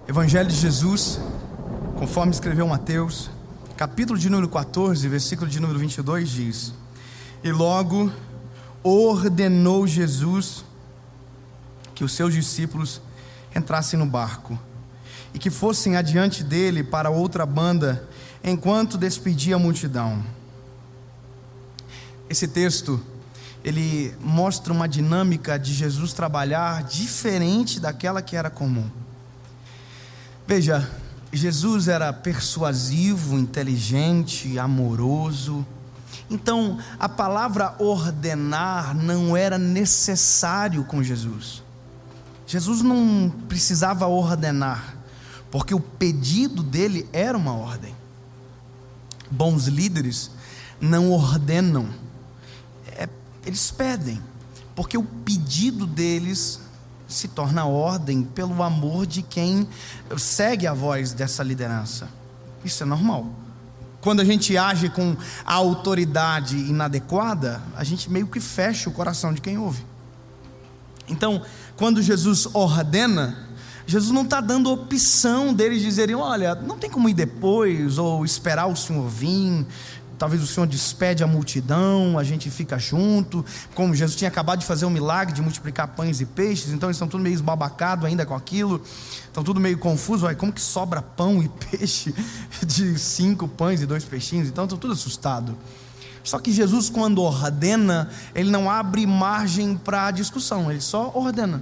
Evangelho de Jesus, conforme escreveu Mateus, capítulo de número 14, versículo de número 22 diz: E logo ordenou Jesus que os seus discípulos entrassem no barco e que fossem adiante dele para outra banda, enquanto despedia a multidão. Esse texto, ele mostra uma dinâmica de Jesus trabalhar diferente daquela que era comum. Veja, Jesus era persuasivo, inteligente, amoroso. Então, a palavra ordenar não era necessário com Jesus. Jesus não precisava ordenar, porque o pedido dele era uma ordem. Bons líderes não ordenam, eles pedem, porque o pedido deles se torna ordem pelo amor de quem segue a voz dessa liderança. Isso é normal. Quando a gente age com a autoridade inadequada, a gente meio que fecha o coração de quem ouve. Então, quando Jesus ordena, Jesus não está dando opção deles dizerem: olha, não tem como ir depois, ou esperar o Senhor vir. Talvez o Senhor despede a multidão, a gente fica junto. Como Jesus tinha acabado de fazer um milagre de multiplicar pães e peixes, então eles estão tudo meio esbabacados ainda com aquilo, estão tudo meio confuso. Como que sobra pão e peixe de 5 pães e 2 peixinhos? Então estão tudo assustados. Só que Jesus, quando ordena, ele não abre margem para discussão, ele só ordena.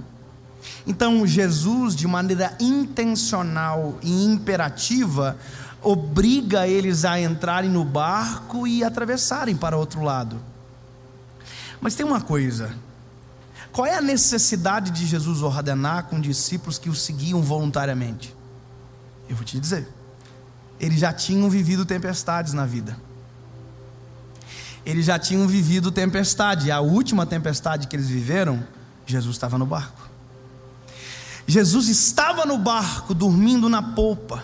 Então Jesus, de maneira intencional e imperativa, obriga eles a entrarem no barco e atravessarem para outro lado. Mas tem uma coisa: qual é a necessidade de Jesus ordenar com discípulos que o seguiam voluntariamente? Eu vou te dizer, eles já tinham vivido tempestades na vida. Eles já tinham vivido tempestade. A última tempestade que eles viveram, Jesus estava no barco. Jesus estava no barco, dormindo na polpa.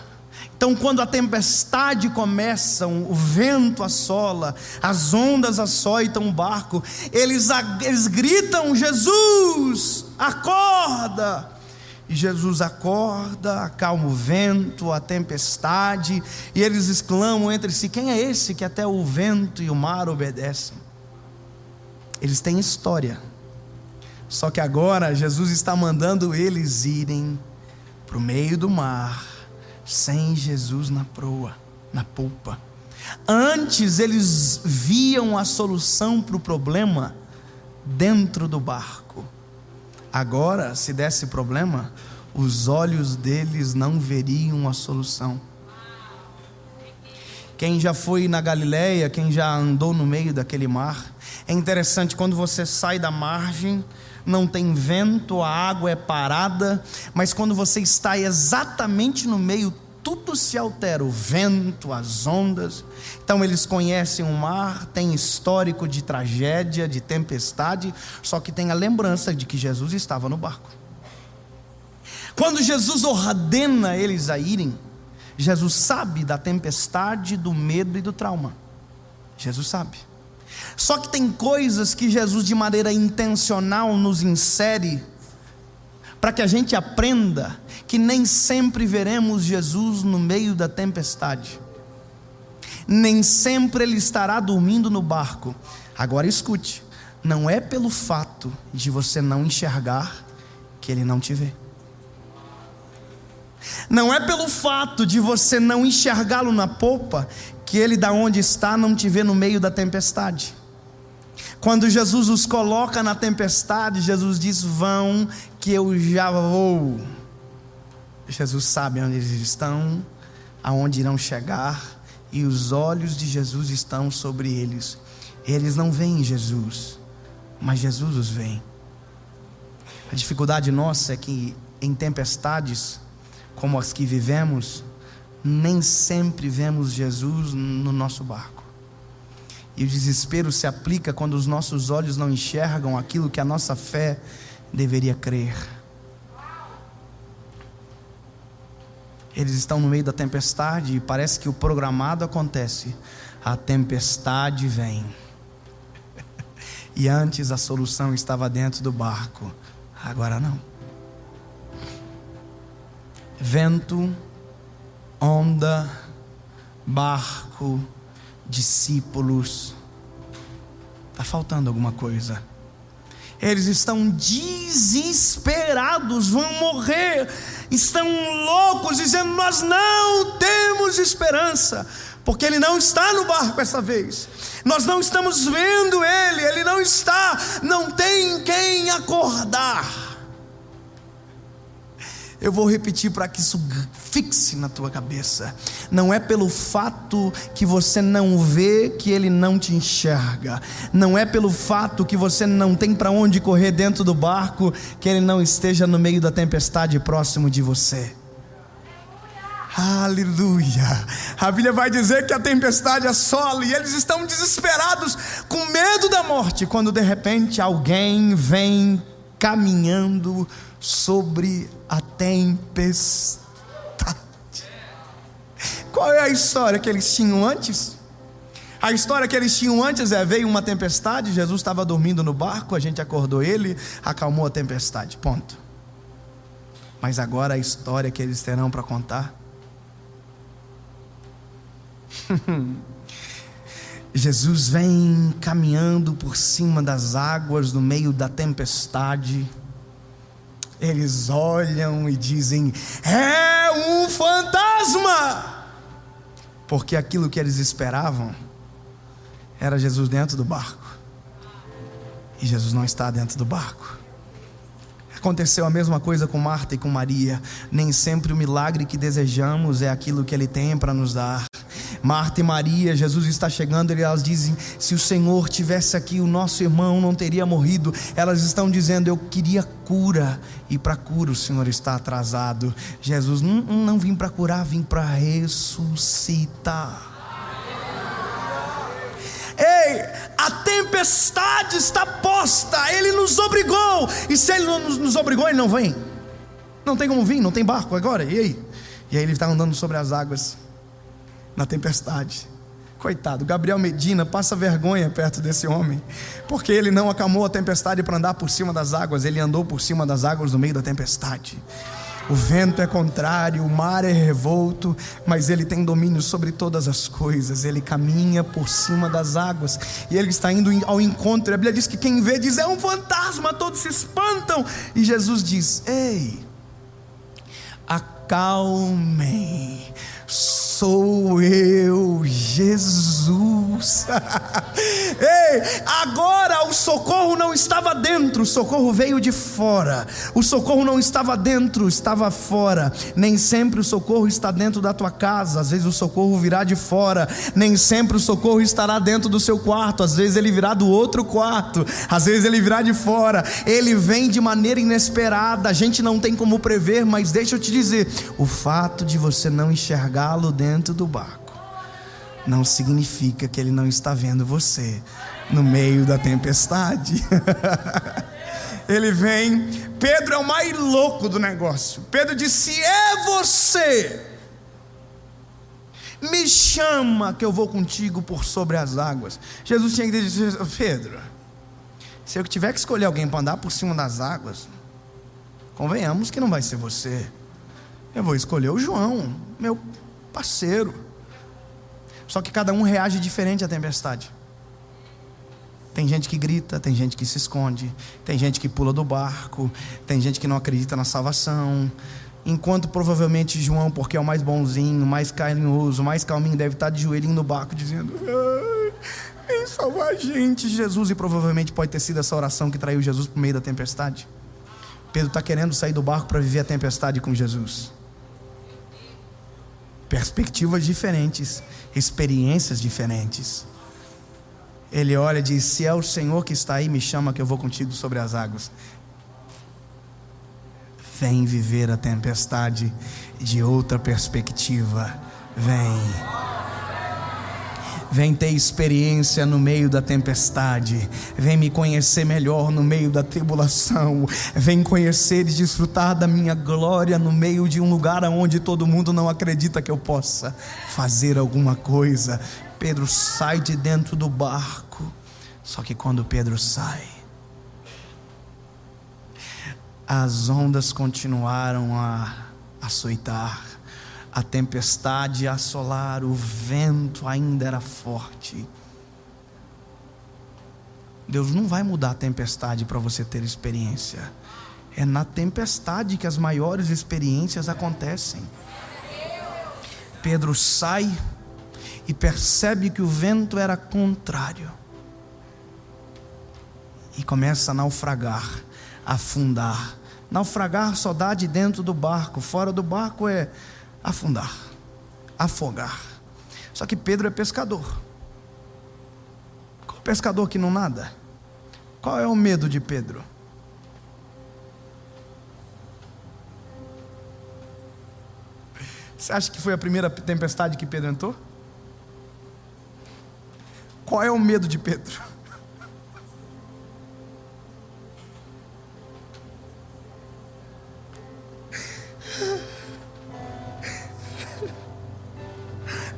Então, quando a tempestade começa, o vento assola, as ondas açoitam o barco, eles gritam: Jesus, acorda! E Jesus acorda, acalma o vento, a tempestade, e eles exclamam entre si: quem é esse que até o vento e o mar obedecem? Eles têm história, só que agora Jesus está mandando eles irem para o meio do mar, sem Jesus na proa, na polpa. Antes eles viam a solução para o problema dentro do barco. Agora, se desse problema, os olhos deles não veriam a solução. Quem já foi na Galileia, quem já andou no meio daquele mar, é interessante, quando você sai da margem, não tem vento, a água é parada, mas quando você está exatamente no meio, tudo se altera, o vento, as ondas. Então eles conhecem o mar, tem histórico de tragédia, de tempestade, só que tem a lembrança de que Jesus estava no barco. Quando Jesus ordena eles a irem, Jesus sabe da tempestade, do medo e do trauma. Jesus sabe. Só que tem coisas que Jesus, de maneira intencional, nos insere para que a gente aprenda que nem sempre veremos Jesus no meio da tempestade. Nem sempre Ele estará dormindo no barco. Agora escute, não é pelo fato de você não enxergar que Ele não te vê. Não é pelo fato de você não enxergá-lo na polpa que Ele, da onde está, não te vê no meio da tempestade. Quando Jesus os coloca na tempestade, Jesus diz: vão que eu já vou. Jesus sabe onde eles estão, aonde irão chegar, e os olhos de Jesus estão sobre eles. Eles não veem Jesus, mas Jesus os vê. A dificuldade nossa é que em tempestades como as que vivemos, nem sempre vemos Jesus no nosso barco. E o desespero se aplica quando os nossos olhos não enxergam aquilo que a nossa fé deveria crer. Eles estão no meio da tempestade e parece que o programado acontece. A tempestade vem. E antes a solução estava dentro do barco, agora não. Vento, onda, barco, discípulos. Está faltando alguma coisa. Eles estão desesperados, vão morrer, estão loucos, dizendo: nós não temos esperança, porque ele não está no barco essa vez. Nós não estamos vendo ele não está, não tem quem acordar. Eu vou repetir para que isso fixe na tua cabeça. Não é pelo fato que você não vê que ele não te enxerga. Não é pelo fato que você não tem para onde correr dentro do barco que ele não esteja no meio da tempestade próximo de você. Aleluia. A Bíblia vai dizer que a tempestade assola e eles estão desesperados, com medo da morte, quando de repente alguém vem caminhando sobre a tempestade. Qual é a história que eles tinham antes? A história que eles tinham antes veio uma tempestade, Jesus estava dormindo no barco, a gente acordou ele, acalmou a tempestade, ponto. Mas agora a história que eles terão para contar. Jesus vem caminhando por cima das águas no meio da tempestade. Eles olham e dizem: é um fantasma, porque aquilo que eles esperavam era Jesus dentro do barco, e Jesus não está dentro do barco. Aconteceu a mesma coisa com Marta e com Maria. Nem sempre o milagre que desejamos é aquilo que Ele tem para nos dar. Marta e Maria, Jesus está chegando e elas dizem: se o Senhor tivesse aqui, o nosso irmão não teria morrido. Elas estão dizendo: eu queria cura, e para cura o Senhor está atrasado. Jesus: não vim para curar, vim para ressuscitar. Ei, a tempestade está posta, Ele nos obrigou, e se Ele não nos obrigou, Ele não vem. Não tem como vir, não tem barco agora, e aí? E aí Ele está andando sobre as águas, na tempestade. Coitado, Gabriel Medina passa vergonha perto desse homem, porque ele não acalmou a tempestade para andar por cima das águas, ele andou por cima das águas no meio da tempestade. O vento é contrário, o mar é revolto, mas Ele tem domínio sobre todas as coisas. Ele caminha por cima das águas, e Ele está indo ao encontro. A Bíblia diz que quem vê diz: é um fantasma, todos se espantam. E Jesus diz: ei, acalmem, sou eu, Jesus. Ei, agora o socorro não estava dentro, o socorro veio de fora. O socorro não estava dentro, estava fora. Nem sempre o socorro está dentro da tua casa, às vezes o socorro virá de fora. Nem sempre o socorro estará dentro do seu quarto, às vezes ele virá do outro quarto, às vezes ele virá de fora. Ele vem de maneira inesperada, a gente não tem como prever. Mas deixa eu te dizer, o fato de você não enxergá-lo dentro do barco não significa que ele não está vendo você no meio da tempestade. Ele vem. Pedro é o mais louco do negócio. Pedro disse: se é você, me chama que eu vou contigo por sobre as águas. Jesus tinha que dizer: Pedro, se eu tiver que escolher alguém para andar por cima das águas, convenhamos que não vai ser você. Eu vou escolher o João, meu parceiro. Só que cada um reage diferente à tempestade. Tem gente que grita, tem gente que se esconde, tem gente que pula do barco, tem gente que não acredita na salvação. Enquanto provavelmente João, porque é o mais bonzinho, mais carinhoso, mais calminho, deve estar de joelhinho no barco dizendo: vem salvar a gente, Jesus. E provavelmente pode ter sido essa oração que traiu Jesus por meio da tempestade. Pedro está querendo sair do barco para viver a tempestade com Jesus. Perspectivas diferentes, experiências diferentes. Ele olha e diz: se é o Senhor que está aí, me chama que eu vou contigo sobre as águas. Vem viver a tempestade de outra perspectiva. Vem ter experiência no meio da tempestade. Vem me conhecer melhor no meio da tribulação. Vem conhecer e desfrutar da minha glória no meio de um lugar onde todo mundo não acredita que eu possa fazer alguma coisa. Pedro sai de dentro do barco. Só que quando Pedro sai, as ondas continuaram a açoitar, a tempestade assolar, o vento ainda era forte. Deus não vai mudar a tempestade para você ter experiência. É na tempestade que as maiores experiências acontecem. Pedro sai e percebe que o vento era contrário e começa a naufragar, a afundar. Naufragar só dá de dentro do barco, fora do barco é afundar, afogar. Só que Pedro é pescador. Qual pescador que não nada? Qual é o medo de Pedro? Você acha que foi a primeira tempestade que Pedro entrou? Qual é o medo de Pedro?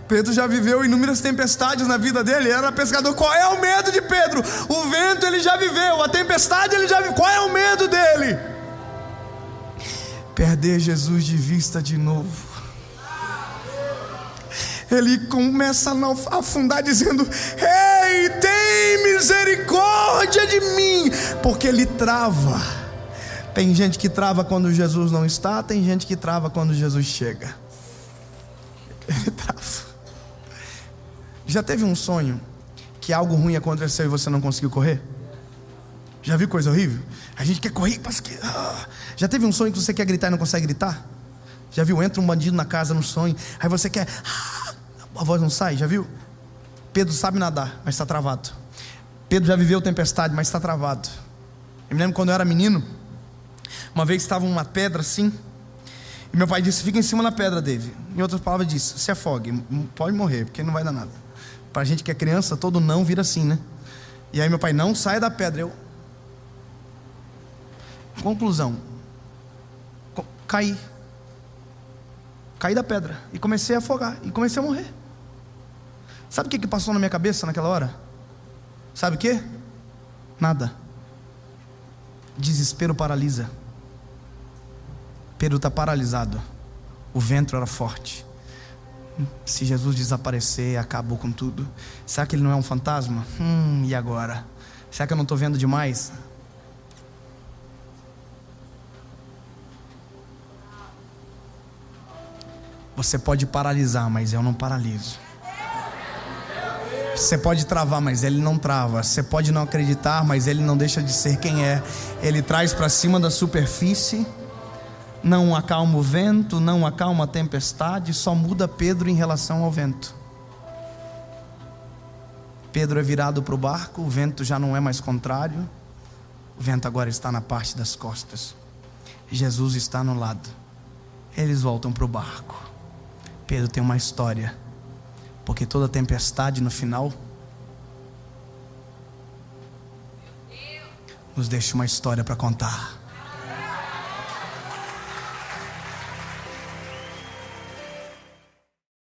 Pedro já viveu inúmeras tempestades na vida dele, era pescador. Qual é o medo de Pedro? O vento ele já viveu, a tempestade ele já viveu. Qual é o medo dele? Perder Jesus de vista de novo. Ele começa a afundar dizendo: ei, tem misericórdia de mim, porque ele trava. Tem gente que trava quando Jesus não está, tem gente que trava quando Jesus chega. Ele trava. Já teve um sonho que algo ruim aconteceu e você não conseguiu correr? Já viu coisa horrível? A gente quer correr, mas que... Já teve um sonho que você quer gritar e não consegue gritar? Já viu? Entra um bandido na casa no sonho, aí você quer... a voz não sai, já viu? Pedro sabe nadar, mas está travado. Pedro já viveu tempestade, mas está travado. Eu me lembro quando eu era menino, uma vez estava uma pedra assim, e meu pai disse: fica em cima da pedra, David. Em outras palavras disse: se afogue, pode morrer, porque não vai dar nada. Pra gente que é criança, todo não vira assim, né? E aí meu pai: não saia da pedra. Conclusão, caí da pedra e comecei a afogar e comecei a morrer. Sabe o que passou na minha cabeça naquela hora? Sabe o que? Nada. Desespero paralisa. Pedro está paralisado. O vento era forte. Se Jesus desaparecer, acabou com tudo. Será que ele não é um fantasma? E agora? Será que eu não estou vendo demais? Você pode paralisar, mas eu não paraliso. Você pode travar, mas ele não trava. Você pode não acreditar, mas ele não deixa de ser quem é. Ele traz para cima da superfície. Não acalma o vento, não acalma a tempestade, só muda Pedro em relação ao vento. Pedro é virado para o barco, o vento já não é mais contrário. O vento agora está na parte das costas. Jesus está no lado. Eles voltam para o barco. Pedro tem uma história, porque toda tempestade no final nos deixa uma história para contar.